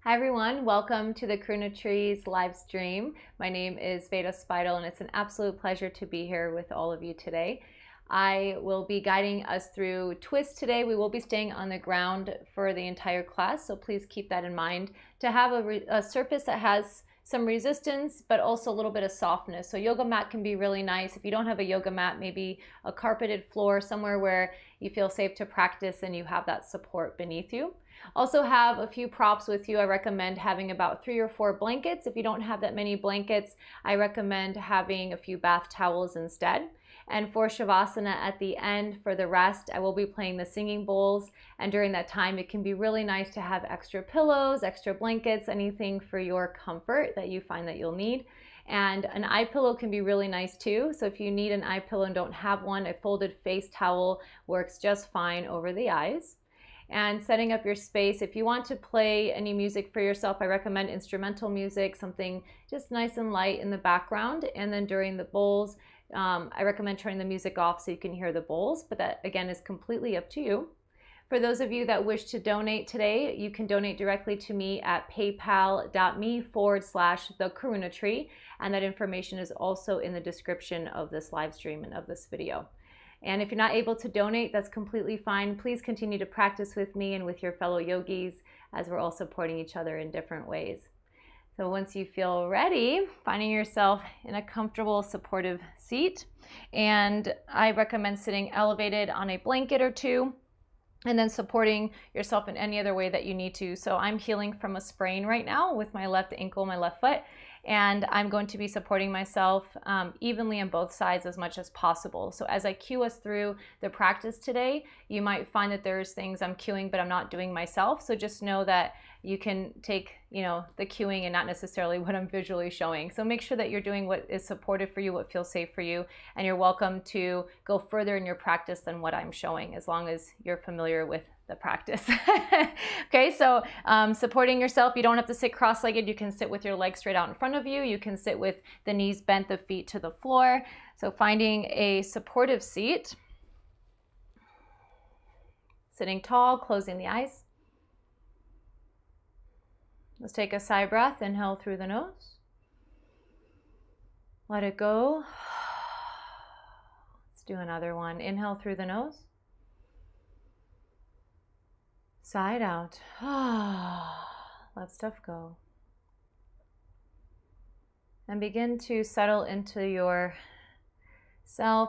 Hi everyone, welcome to the Karuna Trees live stream. My name is Veda Spidle and it's an absolute pleasure to be here with all of you today. I will be guiding us through twist today. We will be staying on the ground for the entire class, so please keep that in mind. To have a surface that has some resistance but also a little bit of softness. So yoga mat can be really nice. If you don't have a yoga mat, maybe a carpeted floor somewhere where you feel safe to practice and you have that support beneath you. Also have a few props with you. I recommend having about 3 or 4 blankets. If you don't have that many blankets, I recommend having a few bath towels instead. And for Shavasana at the end, for the rest, I will be playing the singing bowls. And during that time, it can be really nice to have extra pillows, extra blankets, anything for your comfort that you find that you'll need. And an eye pillow can be really nice too. So if you need an eye pillow and don't have one, a folded face towel works just fine over the eyes. And setting up your space. If you want to play any music for yourself, I recommend instrumental music, something just nice and light in the background. And then during the bowls, I recommend turning the music off so you can hear the bowls, but that again is completely up to you. For those of you that wish to donate today, you can donate directly to me at paypal.me/theKarunaTree, and that information is also in the description of this live stream and of this video. And if you're not able to donate, that's completely fine. Please continue to practice with me and with your fellow yogis as we're all supporting each other in different ways. So once you feel ready, finding yourself in a comfortable, supportive seat, and I recommend sitting elevated on a blanket or two, and then supporting yourself in any other way that you need to. So I'm healing from a sprain right now with my left ankle, my left foot, and I'm going to be supporting myself evenly on both sides as much as possible. So as I cue us through the practice today, you might find that there's things I'm cueing but I'm not doing myself. So just know that you can take, the cueing and not necessarily what I'm visually showing. So make sure that you're doing what is supportive for you, what feels safe for you, and you're welcome to go further in your practice than what I'm showing, as long as you're familiar with the practice. Okay, so supporting yourself, you don't have to sit cross-legged. You can sit with your legs straight out in front of you. You can sit with the knees bent, the feet to the floor. So finding a supportive seat. Sitting tall, closing the eyes. Let's take a sigh breath. Inhale through the nose. Let it go. Let's do another one. Inhale through the nose. Sigh it out. Let stuff go. And begin to settle into yourself,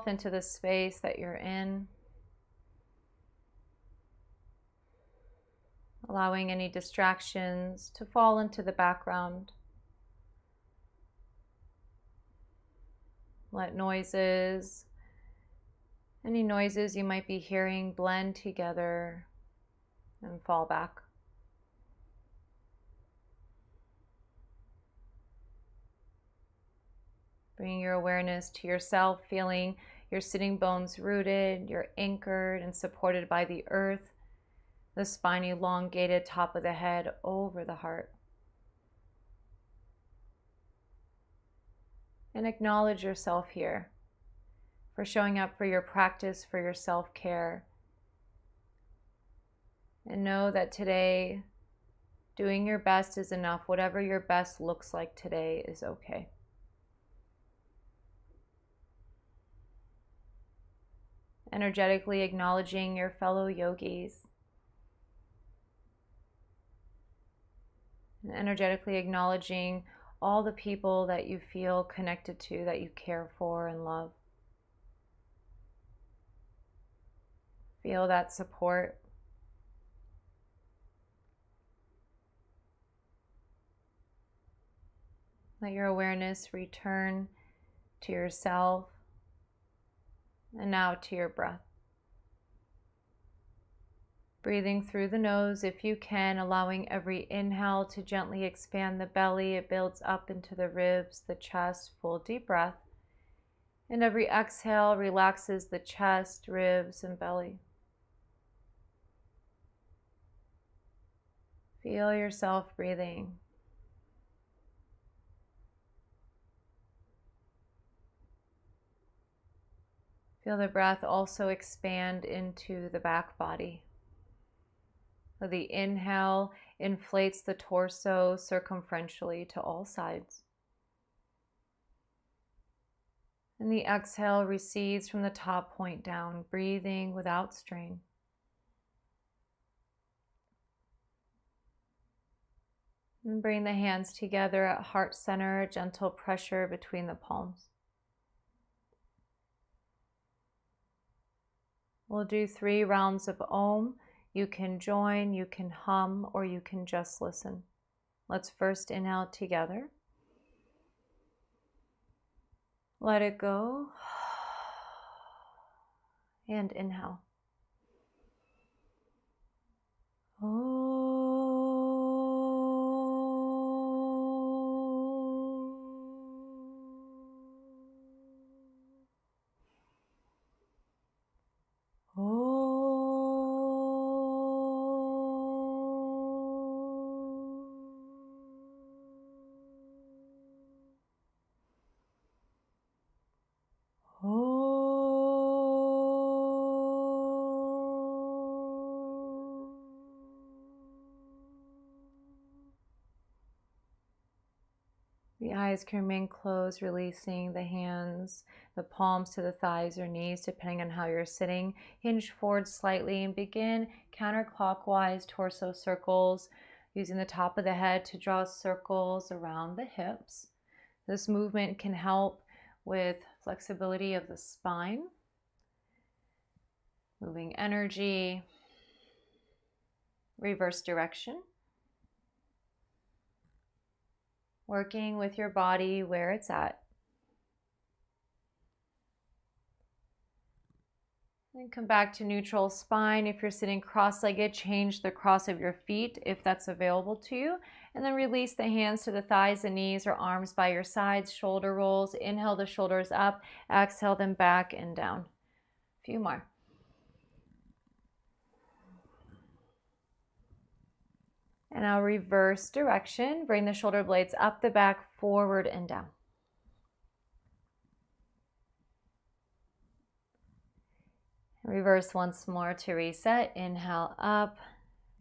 into the space that you're in. Allowing any distractions to fall into the background. Let any noises you might be hearing blend together and fall back. Bringing your awareness to yourself, feeling your sitting bones rooted, you're anchored and supported by the earth, the spine elongated, top of the head over the heart. And acknowledge yourself here for showing up for your practice, for your self-care. And know that today, doing your best is enough. Whatever your best looks like today is okay. Energetically acknowledging your fellow yogis. And energetically acknowledging all the people that you feel connected to, that you care for and love. Feel that support. Let your awareness return to yourself and now to your breath. Breathing through the nose if you can, allowing every inhale to gently expand the belly. It builds up into the ribs, the chest, full deep breath. And every exhale relaxes the chest, ribs, and belly. Feel yourself breathing. Feel the breath also expand into the back body. So the inhale inflates the torso circumferentially to all sides. And the exhale recedes from the top point down, breathing without strain. And bring the hands together at heart center, gentle pressure between the palms. We'll do 3 rounds of Om. You can join, you can hum, or you can just listen. Let's first inhale together. Let it go. And inhale. The eyes can remain closed, releasing the hands, the palms to the thighs or knees, depending on how you're sitting. Hinge forward slightly and begin counterclockwise torso circles, using the top of the head to draw circles around the hips. This movement can help with flexibility of the spine, moving energy, reverse direction. Working with your body where it's at. And come back to neutral spine. If you're sitting cross-legged, change the cross of your feet if that's available to you. And then release the hands to the thighs and knees or arms by your sides, shoulder rolls. Inhale the shoulders up, exhale them back and down. A few more. And now reverse direction. Bring the shoulder blades up the back, forward and down. Reverse once more to reset. Inhale up,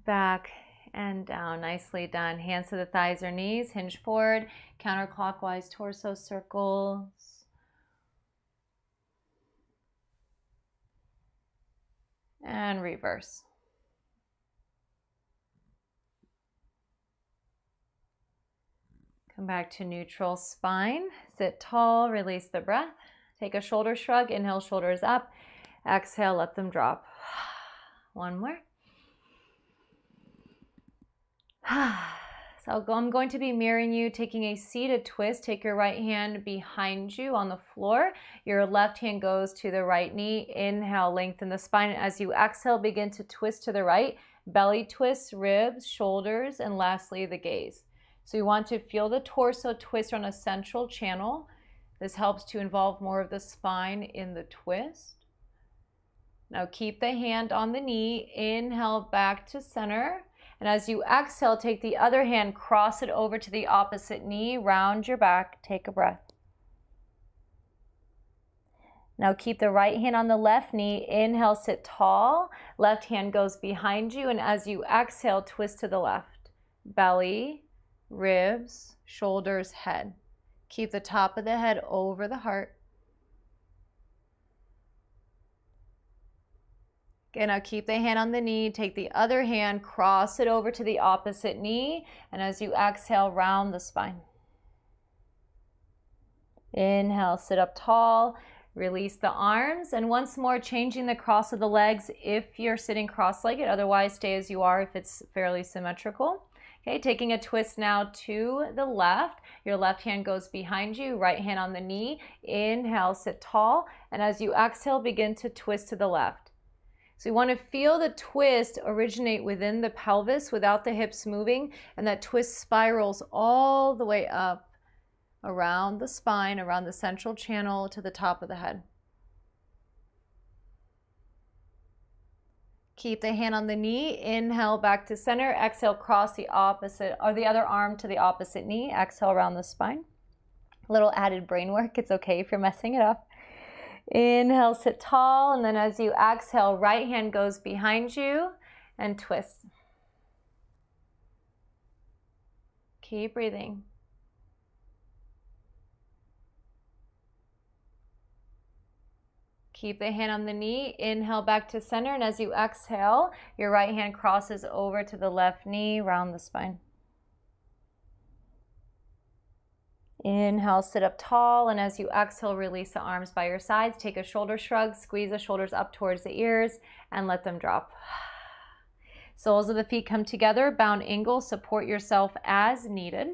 back and down. Nicely done. Hands to the thighs or knees. Hinge forward. Counterclockwise torso circles. And reverse. Come back to neutral spine. Sit tall, release the breath. Take a shoulder shrug, inhale, shoulders up. Exhale, let them drop. One more. So I'm going to be mirroring you, taking a seated twist. Take your right hand behind you on the floor. Your left hand goes to the right knee. Inhale, lengthen the spine. As you exhale, begin to twist to the right. Belly twists, ribs, shoulders, and lastly, the gaze. So you want to feel the torso twist on a central channel. This helps to involve more of the spine in the twist. Now keep the hand on the knee. Inhale back to center. And as you exhale, take the other hand, cross it over to the opposite knee, round your back, take a breath. Now keep the right hand on the left knee. Inhale, sit tall. Left hand goes behind you. And as you exhale, twist to the left. Belly, ribs, shoulders, head. Keep the top of the head over the heart. Again, now keep the hand on the knee. Take the other hand, cross it over to the opposite knee. And as you exhale, round the spine. Inhale, sit up tall. Release the arms. And once more, changing the cross of the legs if you're sitting cross-legged. Otherwise, stay as you are if it's fairly symmetrical. Okay, taking a twist now to the left. Your left hand goes behind you, right hand on the knee. Inhale, sit tall. And as you exhale, begin to twist to the left. So you want to feel the twist originate within the pelvis without the hips moving, and that twist spirals all the way up around the spine, around the central channel to the top of the head. Keep the hand on the knee. Inhale back to center. Exhale, cross the opposite or the other arm to the opposite knee. Exhale around the spine. A little added brain work. It's okay if you're messing it up. Inhale, sit tall, and then as you exhale, right hand goes behind you and twist. Keep breathing. Keep the hand on the knee. Inhale back to center, and as you exhale, your right hand crosses over to the left knee, round the spine. Inhale, sit up tall, and as you exhale, release the arms by your sides. Take a shoulder shrug, squeeze the shoulders up towards the ears, and let them drop. Soles of the feet come together, bound angle, support yourself as needed.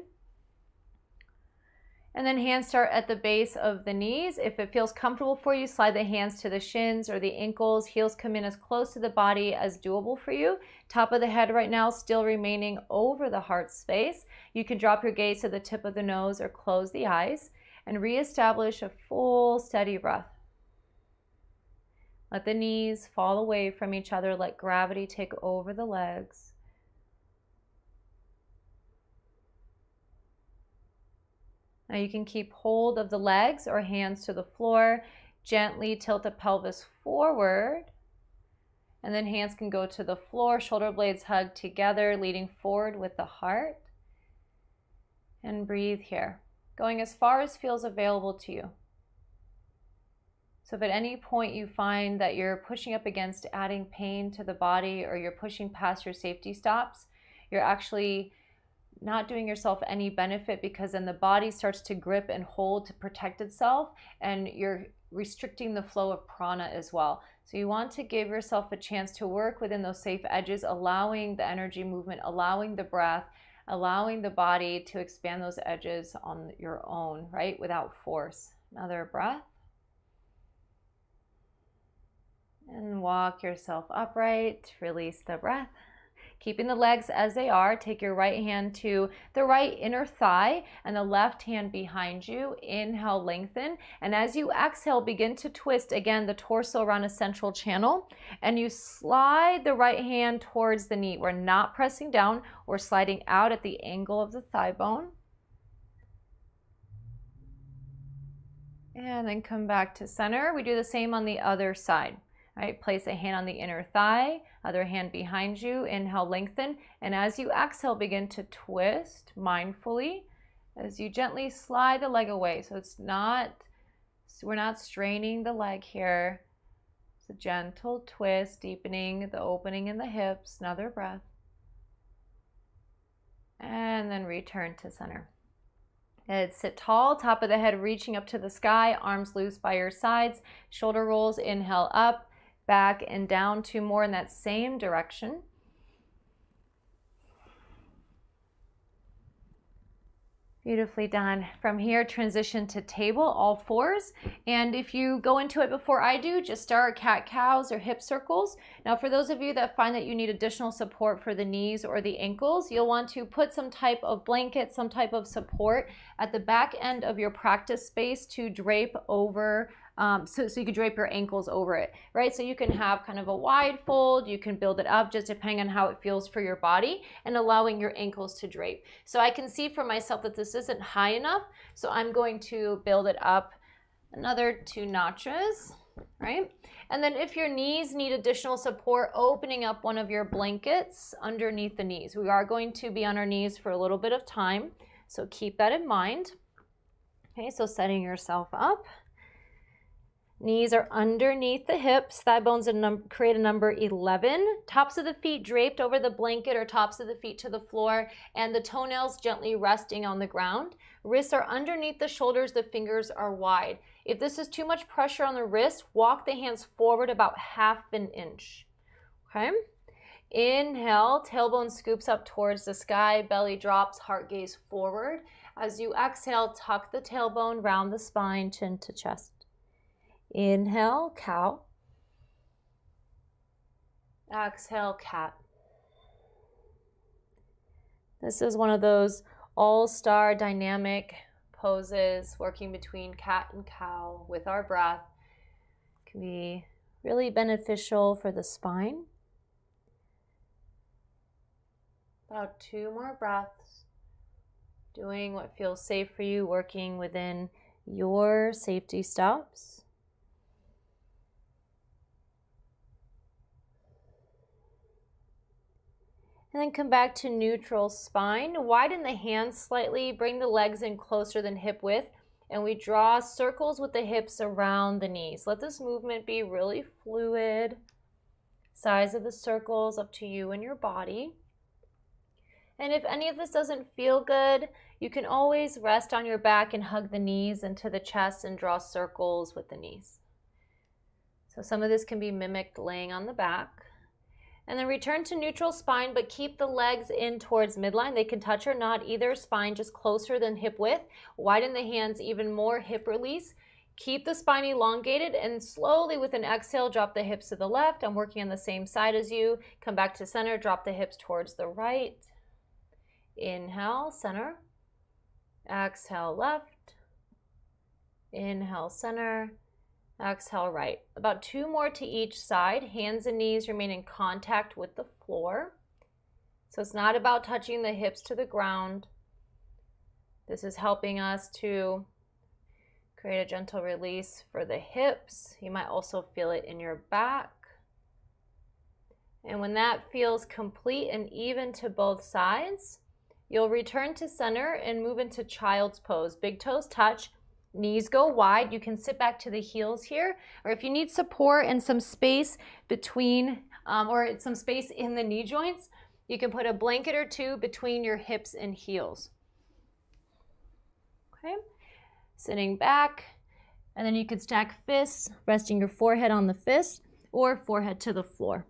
And then hands start at the base of the knees. If it feels comfortable for you, slide the hands to the shins or the ankles. Heels come in as close to the body as doable for you. Top of the head right now still remaining over the heart space. You can drop your gaze to the tip of the nose or close the eyes and reestablish a full steady breath. Let the knees fall away from each other. Let gravity take over the legs. Now you can keep hold of the legs or hands to the floor. Gently tilt the pelvis forward. And then hands can go to the floor. Shoulder blades hug together, leading forward with the heart. And breathe here, going as far as feels available to you. So if at any point you find that you're pushing up against adding pain to the body or you're pushing past your safety stops, you're actually not doing yourself any benefit, because then the body starts to grip and hold to protect itself, and you're restricting the flow of prana as well. So you want to give yourself a chance to work within those safe edges, allowing the energy movement, allowing the breath, allowing the body to expand those edges on your own, right? Without force. Another breath. And walk yourself upright. Release the breath. Keeping the legs as they are, take your right hand to the right inner thigh and the left hand behind you. Inhale, lengthen. And as you exhale, begin to twist again the torso around a central channel. And you slide the right hand towards the knee. We're not pressing down. We're sliding out at the angle of the thigh bone. And then come back to center. We do the same on the other side. All right, place a hand on the inner thigh, other hand behind you. Inhale, lengthen. And as you exhale, begin to twist mindfully as you gently slide the leg away. So we're not straining the leg here. It's a gentle twist, deepening the opening in the hips. Another breath. And then return to center. Good. Sit tall, top of the head reaching up to the sky, arms loose by your sides, shoulder rolls. Inhale up, back and down. Two more in that same direction. Beautifully done. From here, transition to table, all fours. And if you go into it before I do, just start cat-cows or hip circles. Now, for those of you that find that you need additional support for the knees or the ankles, you'll want to put some type of blanket, some type of support at the back end of your practice space to drape over, so you can drape your ankles over it, right? So you can have kind of a wide fold, you can build it up just depending on how it feels for your body, and allowing your ankles to drape. So I can see for myself that this isn't high enough, so I'm going to build it up another 2 notches, right? And then if your knees need additional support, opening up one of your blankets underneath the knees. We are going to be on our knees for a little bit of time, so keep that in mind. Okay, so setting yourself up. Knees are underneath the hips, thigh bones create a number 11. Tops of the feet draped over the blanket or tops of the feet to the floor, and the toenails gently resting on the ground. Wrists are underneath the shoulders, the fingers are wide. If this is too much pressure on the wrist, walk the hands forward about 1/2 inch. Okay? Inhale, tailbone scoops up towards the sky, belly drops, heart gaze forward. As you exhale, tuck the tailbone, round the spine, chin to chest. Inhale, cow. Exhale, cat. This is one of those all-star dynamic poses, working between cat and cow with our breath. Can be really beneficial for the spine. About 2 more breaths. Doing what feels safe for you, working within your safety stops. And then come back to neutral spine. Widen the hands slightly, bring the legs in closer than hip width, and we draw circles with the hips around the knees. Let this movement be really fluid. Size of the circles up to you and your body. And if any of this doesn't feel good, you can always rest on your back and hug the knees into the chest and draw circles with the knees. So some of this can be mimicked laying on the back. And then return to neutral spine, but keep the legs in towards midline. They can touch or not either spine, just closer than hip width. Widen the hands even more, hip release. Keep the spine elongated and slowly with an exhale, drop the hips to the left. I'm working on the same side as you. Come back to center, drop the hips towards the right. Inhale, center. Exhale, left. Inhale, center. Exhale, right. About 2 more to each side. Hands and knees remain in contact with the floor. So it's not about touching the hips to the ground. This is helping us to create a gentle release for the hips. You might also feel it in your back. And when that feels complete and even to both sides, you'll return to center and move into child's pose. Big toes touch. Knees go wide. You can sit back to the heels here, or if you need support and some space between, or some space in the knee joints, you can put a blanket or 2 between your hips and heels. Okay, sitting back, and then you could stack fists, resting your forehead on the fist or forehead to the floor.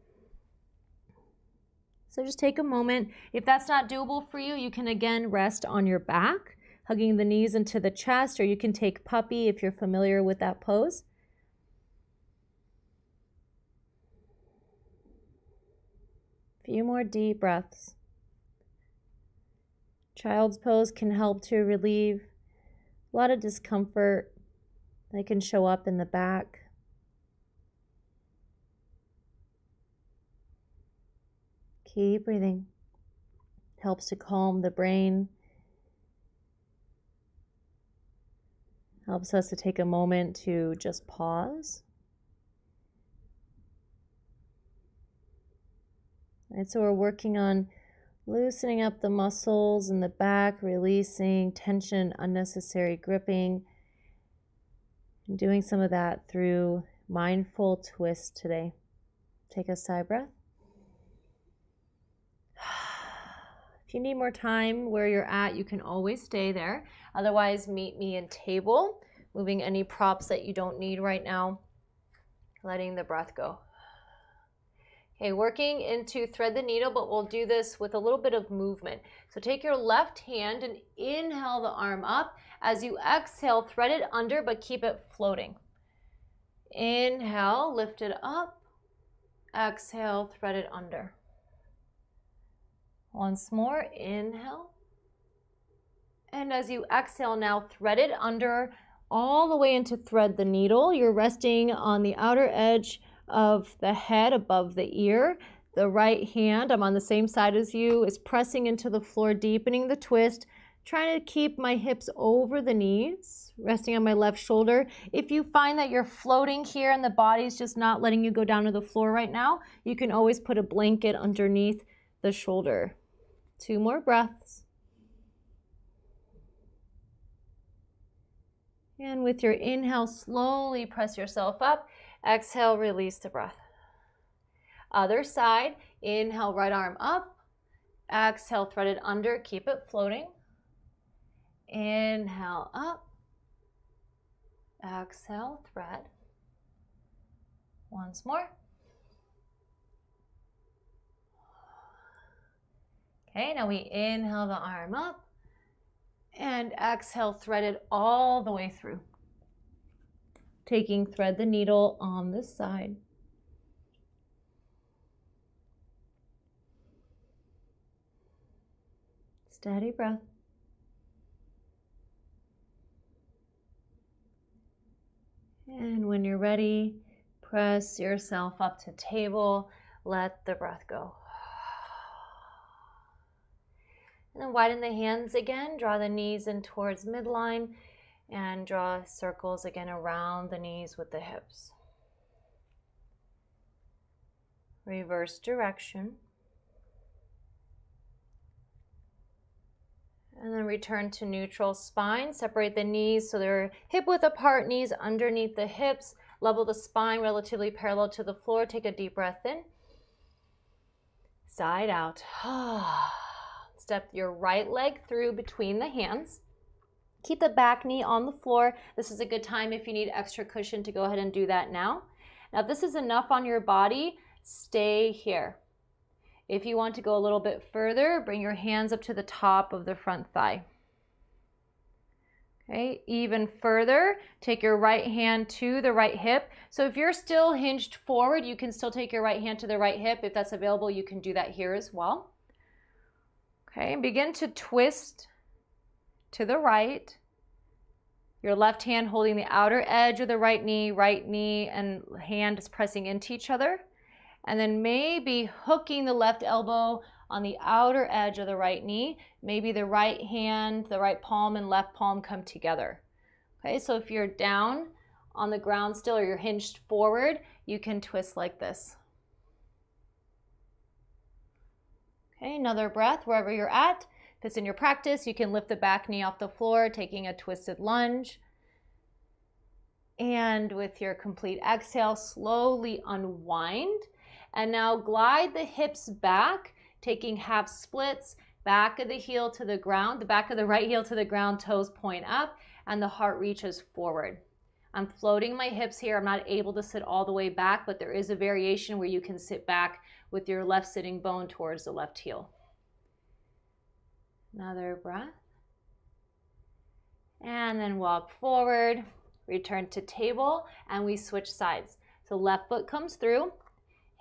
So just take a moment. If that's not doable for you, you can again rest on your back, hugging the knees into the chest, or you can take puppy if you're familiar with that pose. Few more deep breaths. Child's pose can help to relieve a lot of discomfort that can show up in the back. Keep breathing. Helps to calm the brain. Helps us to take a moment to just pause. And so we're working on loosening up the muscles in the back, releasing tension, unnecessary gripping, and doing some of that through mindful twist today. Take a sigh breath. If you need more time where you're at, you can always stay there. Otherwise, meet me in table, moving any props that you don't need right now, letting the breath go. Okay, working into thread the needle, but we'll do this with a little bit of movement. So take your left hand and inhale the arm up. As you exhale, thread it under, but keep it floating. Inhale, lift it up. Exhale, thread it under. Once more, inhale. And as you exhale now, thread it under all the way into thread the needle. You're resting on the outer edge of the head above the ear. The right hand, I'm on the same side as you, is pressing into the floor, deepening the twist, trying to keep my hips over the knees, resting on my left shoulder. If you find that you're floating here and the body's just not letting you go down to the floor right now, you can always put a blanket underneath the shoulder. 2 more breaths. And with your inhale, slowly press yourself up. Exhale, release the breath. Other side, inhale, right arm up. Exhale, thread it under, keep it floating. Inhale, up. Exhale, thread. Once more. Okay, now we inhale the arm up and exhale, thread it all the way through. Taking thread the needle on this side. Steady breath. And when you're ready, press yourself up to table. Let the breath go. And then widen the hands again. Draw the knees in towards midline and draw circles again around the knees with the hips. Reverse direction. and return to neutral spine. Separate the knees so they're hip width apart, knees underneath the hips. Level the spine relatively parallel to the floor. Take a deep breath in. Side out. Step your right leg through between the hands. Keep the back knee on the floor. This is a good time if you need extra cushion to go ahead and do that now. Now, if this is enough on your body, stay here. If you want to go a little bit further, bring your hands up to the top of the front thigh. Okay, even further, take your right hand to the right hip. So if you're still hinged forward, you can still take your right hand to the right hip. If that's available, you can do that here as well. Okay, and begin to twist to the right. Your left hand holding the outer edge of the right knee and hand is pressing into each other. And then maybe hooking the left elbow on the outer edge of the right knee. Maybe the right hand, the right palm and left palm come together. Okay, so if you're down on the ground still or you're hinged forward, you can twist like this. Okay, another breath wherever you're at. If it's in your practice, you can lift the back knee off the floor, taking a twisted lunge. And with your complete exhale, slowly unwind. And now glide the hips back, taking half splits, back of the heel to the ground, the back of the right heel to the ground, toes point up, and the heart reaches forward. I'm floating my hips here. I'm not able to sit all the way back, but there is a variation where you can sit back with your left sitting bone towards the left heel. Another breath. And then walk forward, return to table, and we switch sides. So left foot comes through.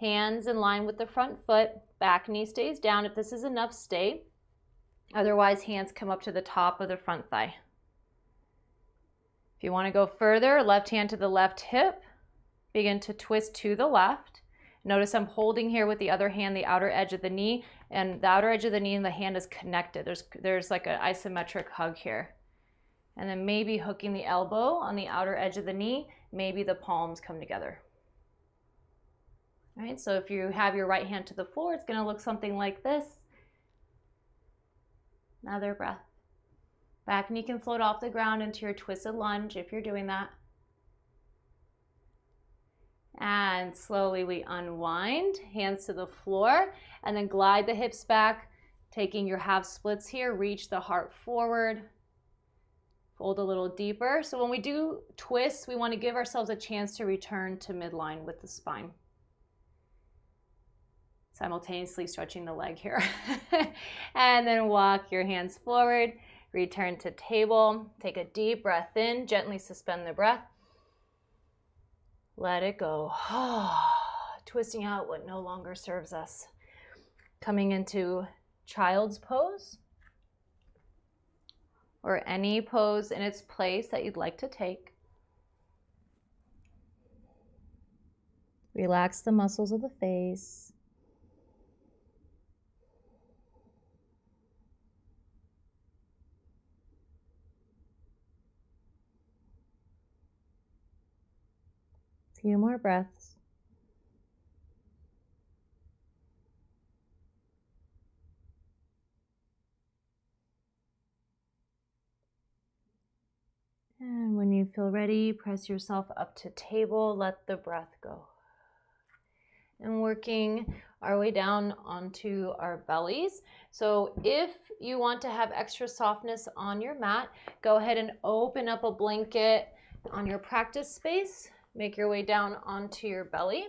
Hands in line with the front foot, back knee stays down. If this is enough, stay. Otherwise, hands come up to the top of the front thigh. If you want to go further, left hand to the left hip. Begin to twist to the left. Notice I'm holding here with the other hand the outer edge of the knee, and the outer edge of the knee and the hand is connected. There's like an isometric hug here. And then maybe hooking the elbow on the outer edge of the knee, maybe the palms come together. All right, so if you have your right hand to the floor, it's going to look something like this. Another breath. Back knee can float off the ground into your twisted lunge if you're doing that. And slowly we unwind, hands to the floor, and then glide the hips back, taking your half splits here, reach the heart forward, fold a little deeper. So when we do twists, we want to give ourselves a chance to return to midline with the spine. Simultaneously stretching the leg here. And then walk your hands forward, return to table, take a deep breath in, gently suspend the breath. Let it go. Twisting out what no longer serves us. Coming into child's pose, or any pose in its place that you'd like to take. Relax the muscles of the face. Few more breaths. And when you feel ready, press yourself up to table, let the breath go. And working our way down onto our bellies. So if you want to have extra softness on your mat, go ahead and open up a blanket on your practice space. Make your way down onto your belly.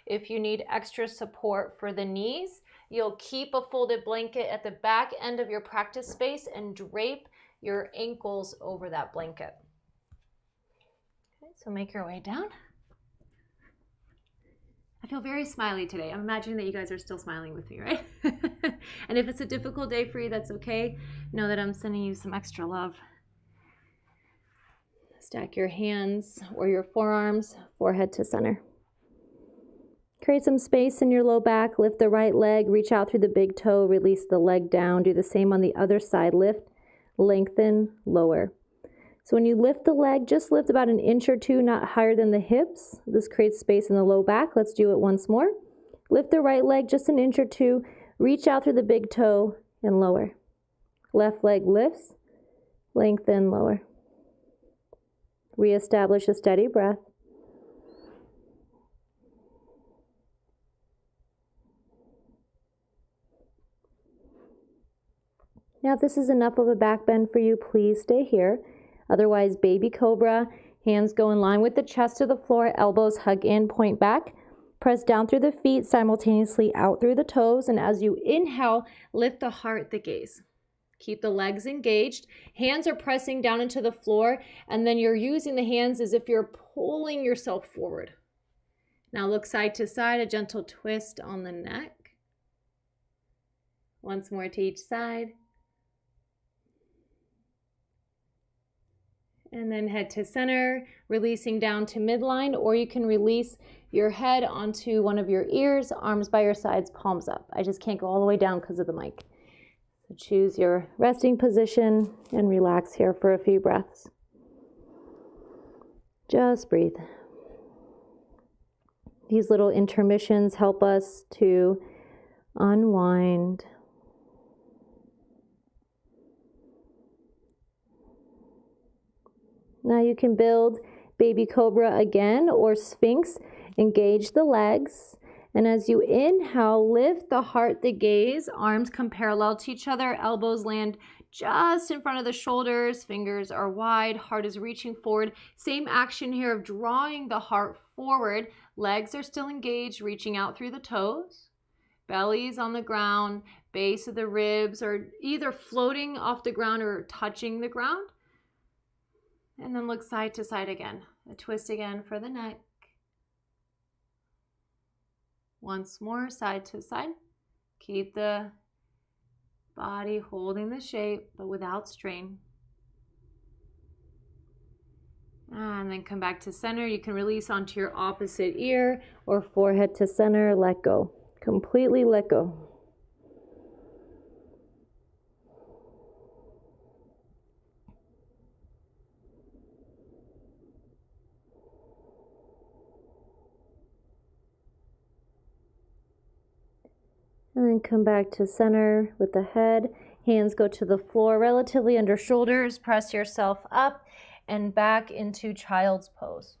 If you need extra support for the knees, you'll keep a folded blanket at the back end of your practice space and drape your ankles over that blanket. Okay, so make your way down. I feel very smiley today. I'm imagining that you guys are still smiling with me, right? And if it's a difficult day for you, that's okay. Know that I'm sending you some extra love. Stack your hands or your forearms, forehead to center. Create some space in your low back. Lift the right leg, reach out through the big toe, release the leg down. Do the same on the other side. Lift, lengthen, lower. So when you lift the leg, just lift about 1 inch or 2, not higher than the hips. This creates space in the low back. Let's do it once more. Lift the right leg just 1 inch or 2, reach out through the big toe and lower. Left leg lifts, Lengthen, lower. Reestablish a steady breath. Now, if this is enough of a back bend for you, please stay here. Otherwise, baby cobra, hands go in line with the chest to the floor, elbows hug in, point back. Press down through the feet, simultaneously out through the toes. And as you inhale, lift the heart, the gaze. Keep the legs engaged. Hands are pressing down into the floor, and then you're using the hands as if you're pulling yourself forward. Now look side to side, a gentle twist on the neck. Once more to each side. And then head to center, releasing down to midline, or you can release your head onto one of your ears, arms by your sides, palms up. I just can't go all the way down because of the mic. So choose your resting position and relax here for a few breaths. Just breathe. These little intermissions help us to unwind. Now you can build baby cobra again or sphinx. Engage the legs. And as you inhale, lift the heart, the gaze. Arms come parallel to each other. Elbows land just in front of the shoulders. Fingers are wide. Heart is reaching forward. Same action here of drawing the heart forward. Legs are still engaged, reaching out through the toes. Belly's on the ground. Base of the ribs are either floating off the ground or touching the ground. And then look side to side again. A twist again for the neck. Once more, side to side. Keep the body holding the shape, but without strain. And then come back to center. You can release onto your opposite ear or forehead to center. Let go. Completely let go. And then come back to center with the head. Hands go to the floor relatively under shoulders. Press yourself up and back into child's pose.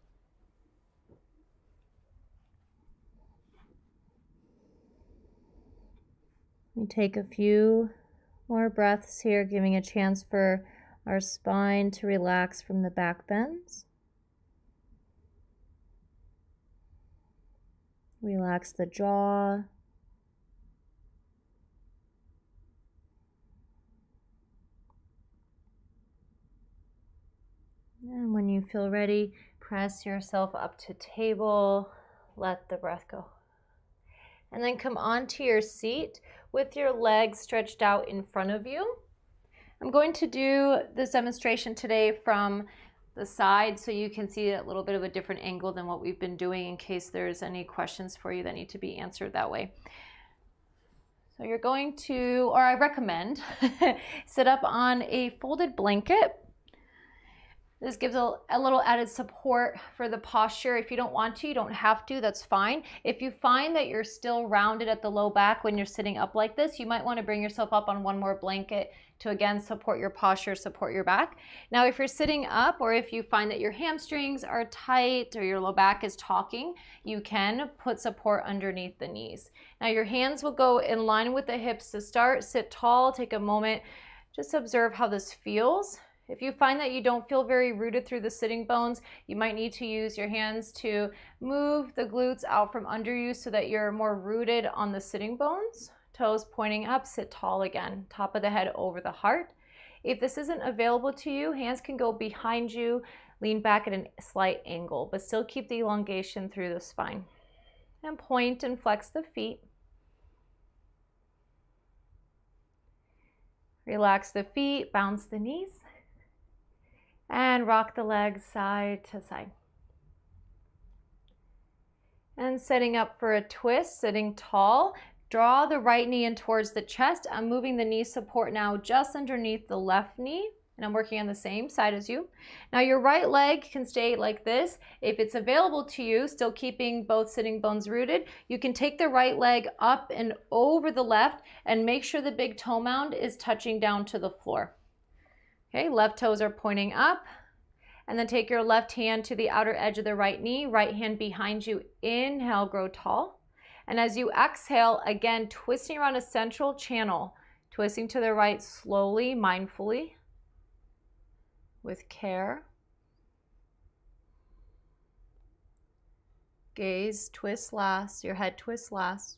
We take a few more breaths here, giving a chance for our spine to relax from the back bends. Relax the jaw. And when you feel ready, press yourself up to table. Let the breath go. And then come onto your seat with your legs stretched out in front of you. I'm going to do this demonstration today from the side so you can see a little bit of a different angle than what we've been doing in case there's any questions for you that need to be answered that way. So you're going to, or I recommend, sit up on a folded blanket. This gives a little added support for the posture. If you don't want to, you don't have to, that's fine. If you find that you're still rounded at the low back when you're sitting up like this, you might want to bring yourself up on one more blanket to again support your posture, support your back. Now, if you're sitting up or if you find that your hamstrings are tight or your low back is talking, you can put support underneath the knees. Now, your hands will go in line with the hips to start. Sit tall, take a moment, just observe how this feels. If you find that you don't feel very rooted through the sitting bones, you might need to use your hands to move the glutes out from under you so that you're more rooted on the sitting bones. Toes pointing up, sit tall again. Top of the head over the heart. If this isn't available to you, hands can go behind you, lean back at a slight angle, but still keep the elongation through the spine. And point and flex the feet. Relax the feet, bounce the knees. And rock the legs side to side. And setting up for a twist, sitting tall. Draw the right knee in towards the chest. I'm moving the knee support now just underneath the left knee. And I'm working on the same side as you. Now your right leg can stay like this. If it's available to you, still keeping both sitting bones rooted, you can take the right leg up and over the left and make sure the big toe mound is touching down to the floor. Okay, left toes are pointing up. And then take your left hand to the outer edge of the right knee, right hand behind you. Inhale, grow tall. And as you exhale, again, twisting around a central channel, twisting to the right slowly, mindfully, with care. Gaze twists last, your head twists last.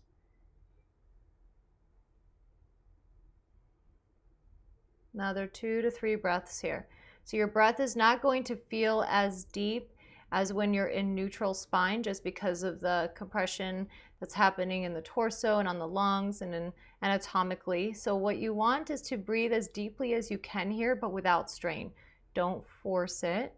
Another 2 to 3 breaths here. So your breath is not going to feel as deep as when you're in neutral spine, just because of the compression that's happening in the torso and on the lungs and anatomically. So what you want is to breathe as deeply as you can here, but without strain. Don't force it.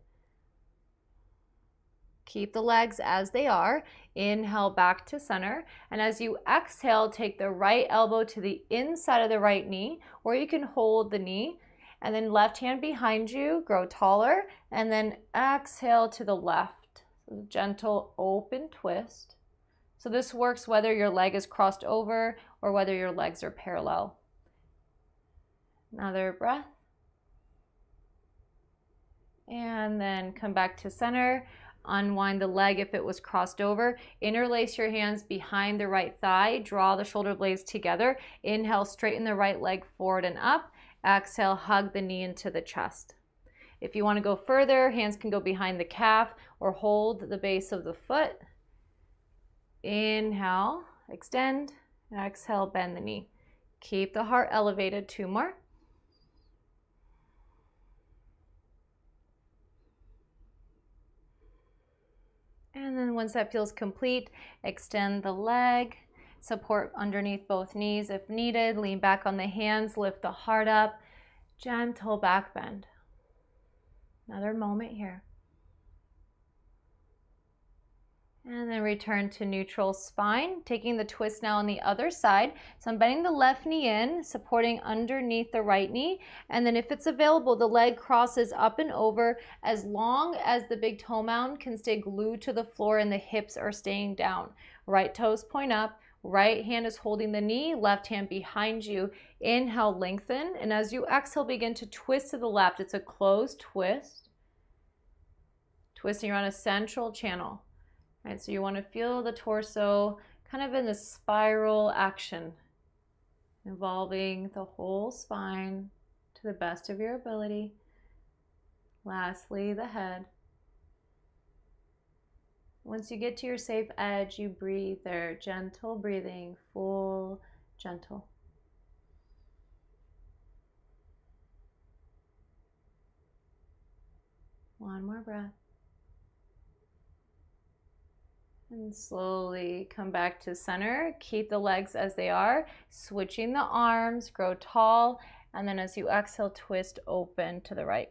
Keep the legs as they are. Inhale back to center. And as you exhale, take the right elbow to the inside of the right knee, or you can hold the knee. And then left hand behind you, grow taller. And then exhale to the left. So gentle open twist. So this works whether your leg is crossed over or whether your legs are parallel. Another breath. And then come back to center. Unwind the leg if it was crossed over. Interlace your hands behind the right thigh. Draw the shoulder blades together. Inhale, straighten the right leg forward and up. Exhale, hug the knee into the chest. If you want to go further, hands can go behind the calf or hold the base of the foot. Inhale, extend. Exhale, bend the knee. Keep the heart elevated. 2 more. And then once that feels complete, extend the leg, support underneath both knees if needed, lean back on the hands, lift the heart up, gentle back bend. Another moment here. And then return to neutral spine, taking the twist now on the other side. So I'm bending the left knee in, supporting underneath the right knee. And then if it's available, the leg crosses up and over as long as the big toe mound can stay glued to the floor and the hips are staying down. Right toes point up, right hand is holding the knee, left hand behind you. Inhale, lengthen. And as you exhale, begin to twist to the left. It's a closed twist, twisting around a central channel. Right, so you want to feel the torso kind of in the spiral action, involving the whole spine to the best of your ability. Lastly, the head. Once you get to your safe edge, you breathe there, gentle breathing, full, gentle. One more breath. And slowly come back to center. Keep the legs as they are, switching the arms, grow tall, and then as you exhale, twist open to the right.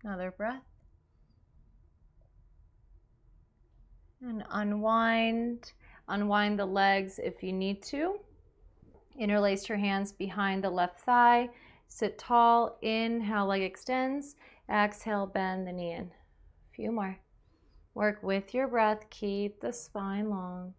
Another breath. And unwind the legs if you need to. Interlace your hands behind the left thigh. Sit tall, inhale, leg extends, exhale, bend the knee in. A few more. Work with your breath, keep the spine long.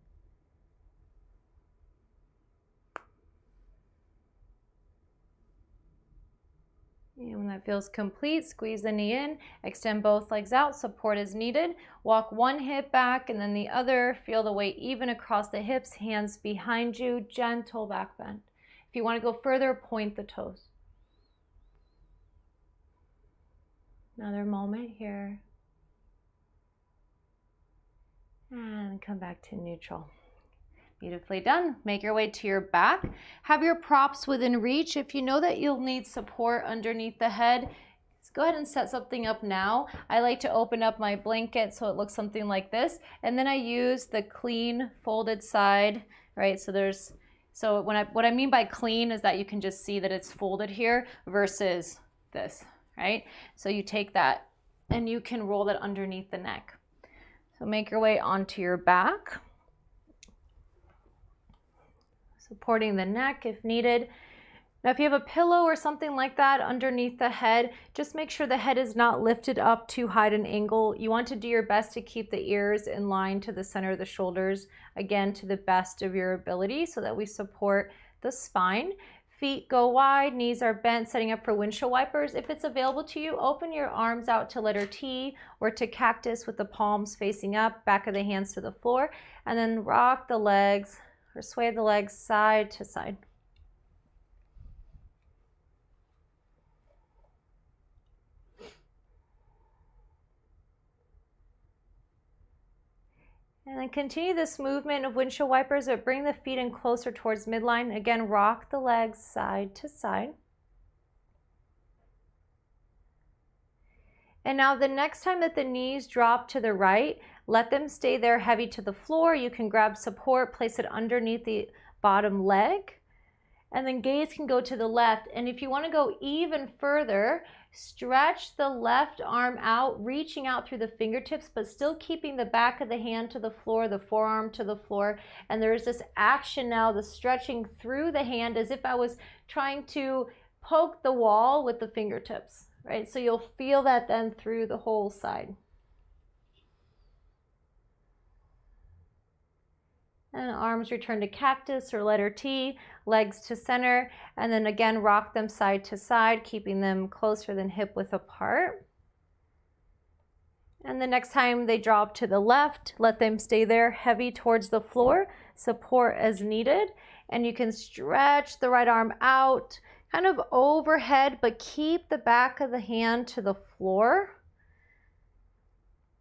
And when that feels complete, squeeze the knee in, extend both legs out, support as needed. Walk one hip back and then the other, feel the weight even across the hips, hands behind you, gentle back bend. If you want to go further, point the toes. Another moment here. And come back to neutral. Beautifully done. Make your way to your back. Have your props within reach. If you know that you'll need support underneath the head, just go ahead and set something up now. I like to open up my blanket so it looks something like this. And then I use the clean folded side, right? So what I mean by clean is that you can just see that it's folded here versus this. Right? So you take that and you can roll that underneath the neck. So make your way onto your back, supporting the neck if needed. Now, if you have a pillow or something like that underneath the head, just make sure the head is not lifted up too high at an angle. You want to do your best to keep the ears in line to the center of the shoulders, again, to the best of your ability so that we support the spine. Feet go wide, knees are bent, setting up for windshield wipers. If it's available to you, open your arms out to letter T or to cactus with the palms facing up, back of the hands to the floor, and then rock the legs or sway the legs side to side. And then continue this movement of windshield wipers, but bring the feet in closer towards midline. Again, rock the legs side to side. And now the next time that the knees drop to the right, let them stay there heavy to the floor. You can grab support, place it underneath the bottom leg, and then gaze can go to the left. And if you want to go even further, stretch the left arm out, reaching out through the fingertips, but still keeping the back of the hand to the floor, the forearm to the floor. And there's this action now, the stretching through the hand as if I was trying to poke the wall with the fingertips, right? So you'll feel that then through the whole side. And arms return to cactus or letter T, legs to center, and then again rock them side to side, keeping them closer than hip width apart. And the next time they drop to the left, let them stay there heavy towards the floor, support as needed, and you can stretch the right arm out, kind of overhead, but keep the back of the hand to the floor.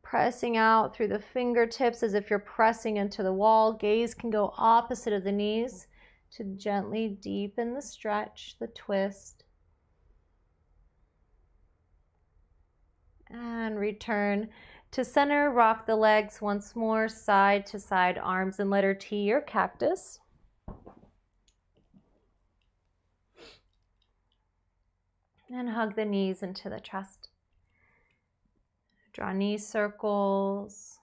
Pressing out through the fingertips as if you're pressing into the wall. Gaze can go opposite of the knees to gently deepen the stretch, the twist. And return to center. Rock the legs once more, side to side, arms in letter T or cactus. And hug the knees into the chest. Draw knee circles,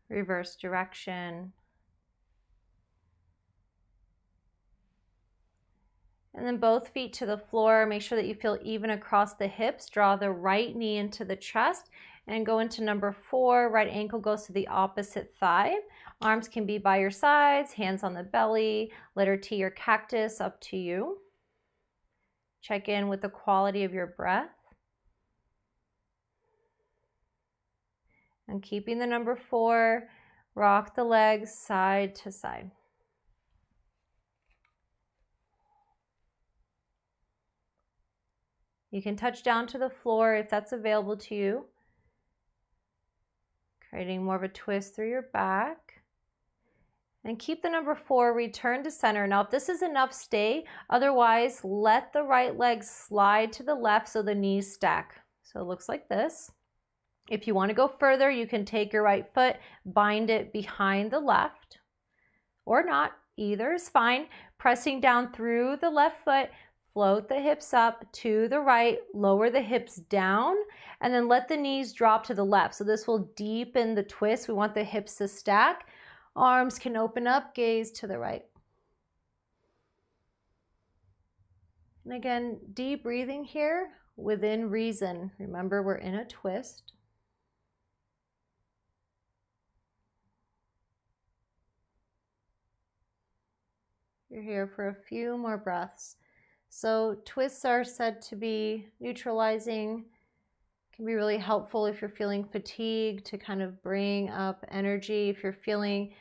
reverse direction. And then both feet to the floor. Make sure that you feel even across the hips. Draw the right knee into the chest and go into number 4. Right ankle goes to the opposite thigh. Arms can be by your sides, hands on the belly, letter T or cactus, up to you. Check in with the quality of your breath. And keeping the number 4, rock the legs side to side. You can touch down to the floor if that's available to you, creating more of a twist through your back. And keep the number 4, return to center. Now, if this is enough, stay. Otherwise, let the right leg slide to the left so the knees stack. So it looks like this. If you want to go further, you can take your right foot, bind it behind the left, or not. Either is fine. Pressing down through the left foot, float the hips up to the right, lower the hips down, and then let the knees drop to the left. So this will deepen the twist. We want the hips to stack. Arms can open up, gaze to the right. And again, deep breathing here within reason. Remember, we're in a twist. You're here for a few more breaths. So twists are said to be neutralizing, can be really helpful if you're feeling fatigued to kind of bring up energy. If you're feeling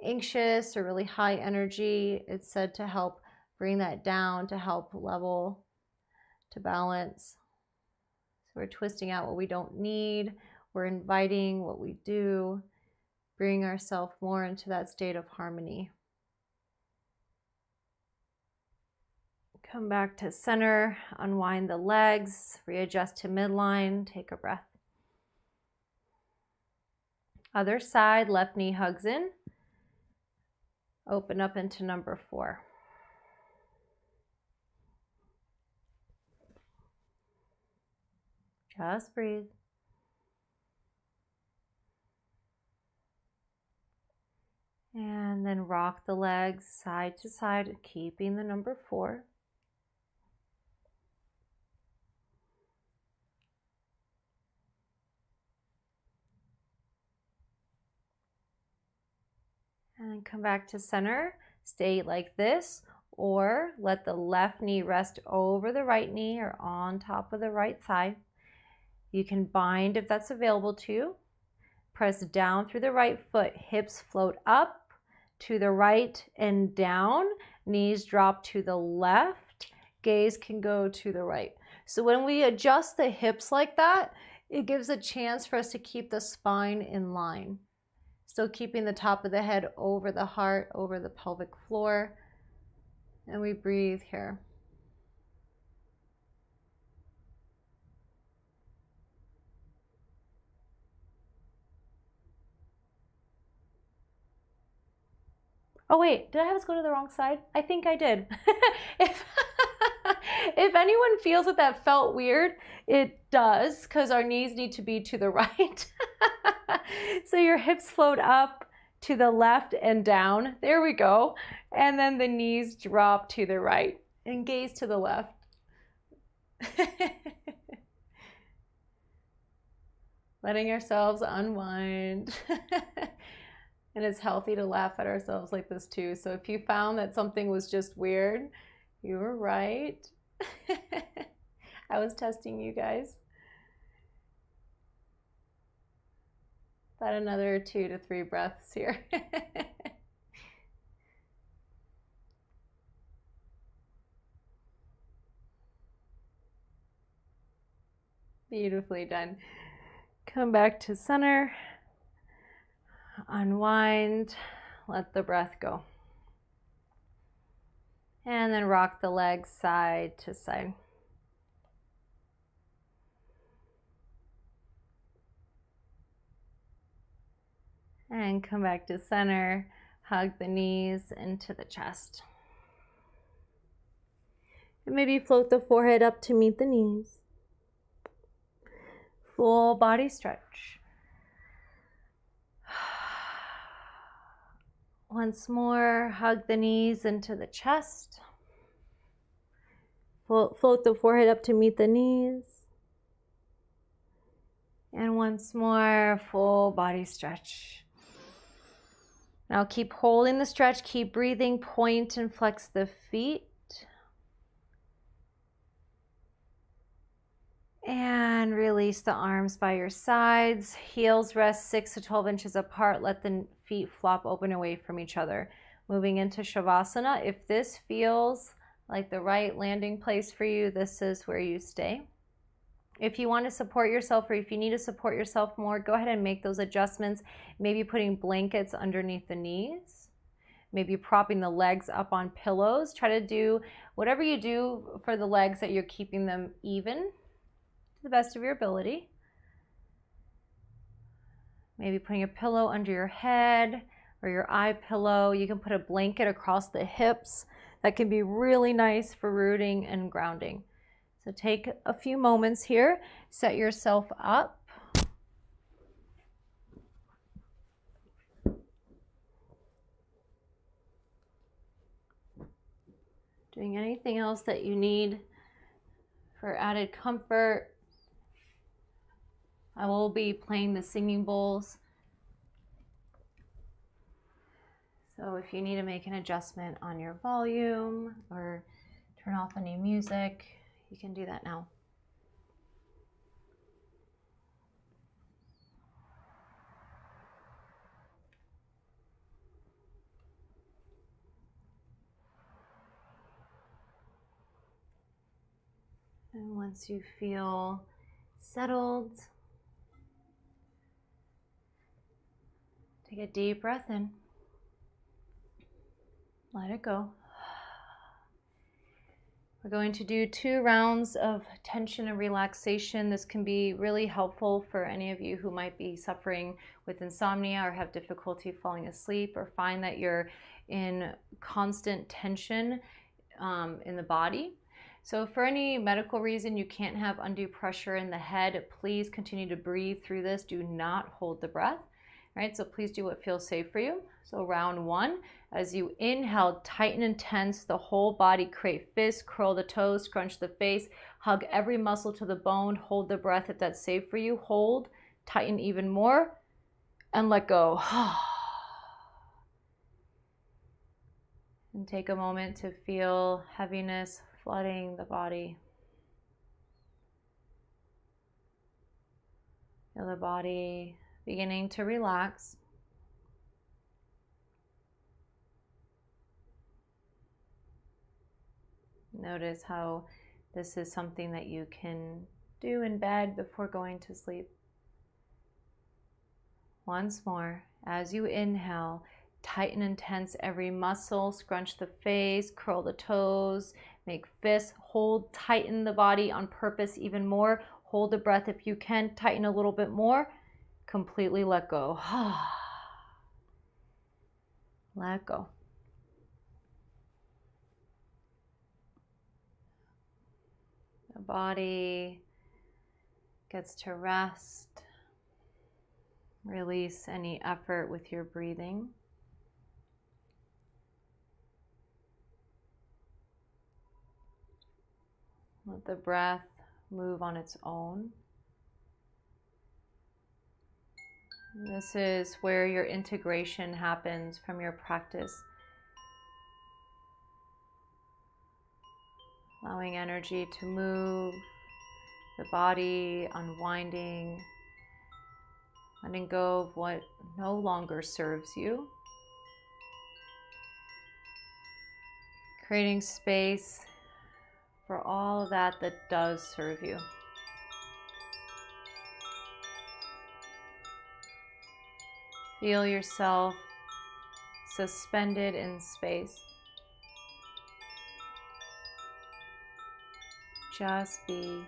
anxious or really high energy, it's said to help bring that down, to help level, to balance. So we're twisting out what we don't need. We're inviting what we do, bring ourselves more into that state of harmony. Come back to center, unwind the legs, readjust to midline, take a breath. Other side, left knee hugs in. Open up into number 4. Just breathe. And then rock the legs side to side, keeping the number 4. And then come back to center. Stay like this, or let the left knee rest over the right knee or on top of the right thigh. You can bind if that's available to you. Press down through the right foot. Hips float up to the right and down. Knees drop to the left. Gaze can go to the right. So when we adjust the hips like that, it gives a chance for us to keep the spine in line. Still keeping the top of the head over the heart, over the pelvic floor. And we breathe here. Oh wait, did I have us go to the wrong side? I think I did. If anyone feels that that felt weird, it does, because our knees need to be to the right. So your hips float up to the left and down. There we go. And then the knees drop to the right and gaze to the left. Letting ourselves unwind. And it's healthy to laugh at ourselves like this too. So if you found that something was just weird, you were right. I was testing you guys. About another 2 to 3 breaths here. Beautifully done. Come back to center. Unwind. Let the breath go. And then rock the legs side to side. And come back to center. Hug the knees into the chest. And maybe float the forehead up to meet the knees. Full body stretch. Once more, hug the knees into the chest. Float the forehead up to meet the knees. And once more, full body stretch. Now keep holding the stretch, keep breathing, point and flex the feet. And release the arms by your sides. Heels rest 6 to 12 inches apart. Let the feet flop open away from each other. Moving into Shavasana. If this feels like the right landing place for you, this is where you stay. If you want to support yourself, or if you need to support yourself more, go ahead and make those adjustments. Maybe putting blankets underneath the knees. Maybe propping the legs up on pillows. Try to do whatever you do for the legs that you're keeping them even to the best of your ability. Maybe putting a pillow under your head or your eye pillow. You can put a blanket across the hips. That can be really nice for rooting and grounding. So take a few moments here, set yourself up. Doing anything else that you need for added comfort. I will be playing the singing bowls. So if you need to make an adjustment on your volume or turn off any music, you can do that now. And once you feel settled, take a deep breath in. Let it go. We're going to do 2 rounds of tension and relaxation. This can be really helpful for any of you who might be suffering with insomnia or have difficulty falling asleep or find that you're in constant tension in the body. So for any medical reason you can't have undue pressure in the head, please continue to breathe through this. Do not hold the breath. right? So please do what feels safe for you. So round one, as you inhale, tighten and tense the whole body, create fists, curl the toes, scrunch the face, hug every muscle to the bone, hold the breath if that's safe for you, hold, tighten even more, and let go. And take a moment to feel heaviness flooding the body. Feel the body beginning to relax. Notice how this is something that you can do in bed before going to sleep. Once more, as you inhale, tighten and tense every muscle, scrunch the face, curl the toes, make fists, hold, tighten the body on purpose even more. Hold the breath if you can, tighten a little bit more. Completely let go. Let go. The body gets to rest. Release any effort with your breathing. Let the breath move on its own. This is where your integration happens from your practice. Allowing energy to move, the body unwinding, letting go of what no longer serves you. Creating space for all of that that does serve you. Feel yourself suspended in space. Just be.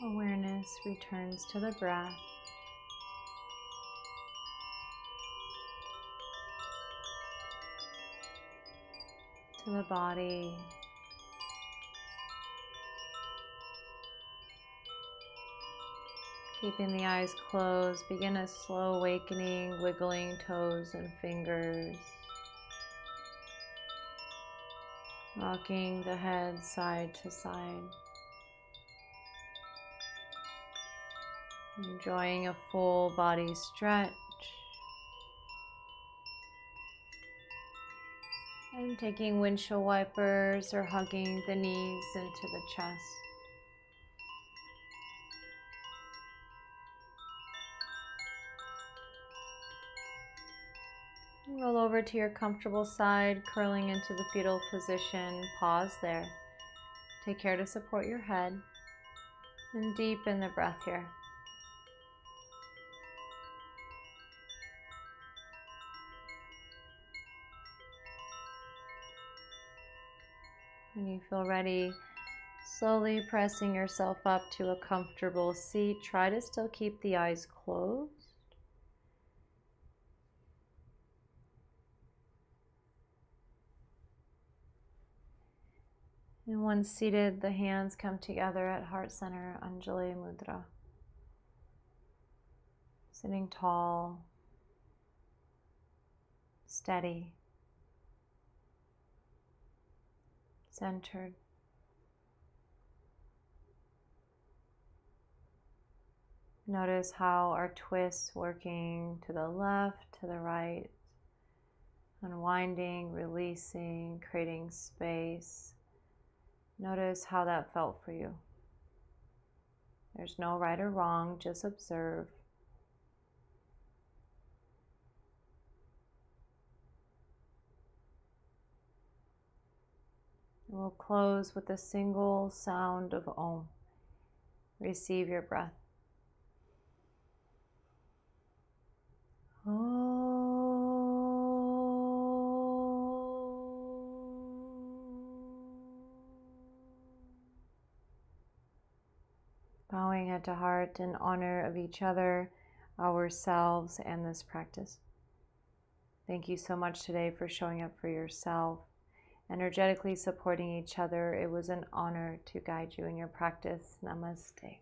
Awareness returns to the breath. To the body. Keeping the eyes closed, begin a slow awakening, wiggling toes and fingers. Rocking the head side to side. Enjoying a full body stretch. And taking windshield wipers or hugging the knees into the chest. Roll over to your comfortable side, curling into the fetal position. Pause there. Take care to support your head. And deepen the breath here. When you feel ready, slowly pressing yourself up to a comfortable seat. Try to still keep the eyes closed. And once seated, the hands come together at heart center, Anjali Mudra. Sitting tall, steady, centered. Notice how our twists working to the left, to the right, unwinding, releasing, creating space. Notice how that felt for you. There's no right or wrong, just observe. We'll close with a single sound of Om. Receive your breath. Bowing head to heart in honor of each other, ourselves, and this practice. Thank you so much today for showing up for yourself, energetically supporting each other. It was an honor to guide you in your practice. Namaste.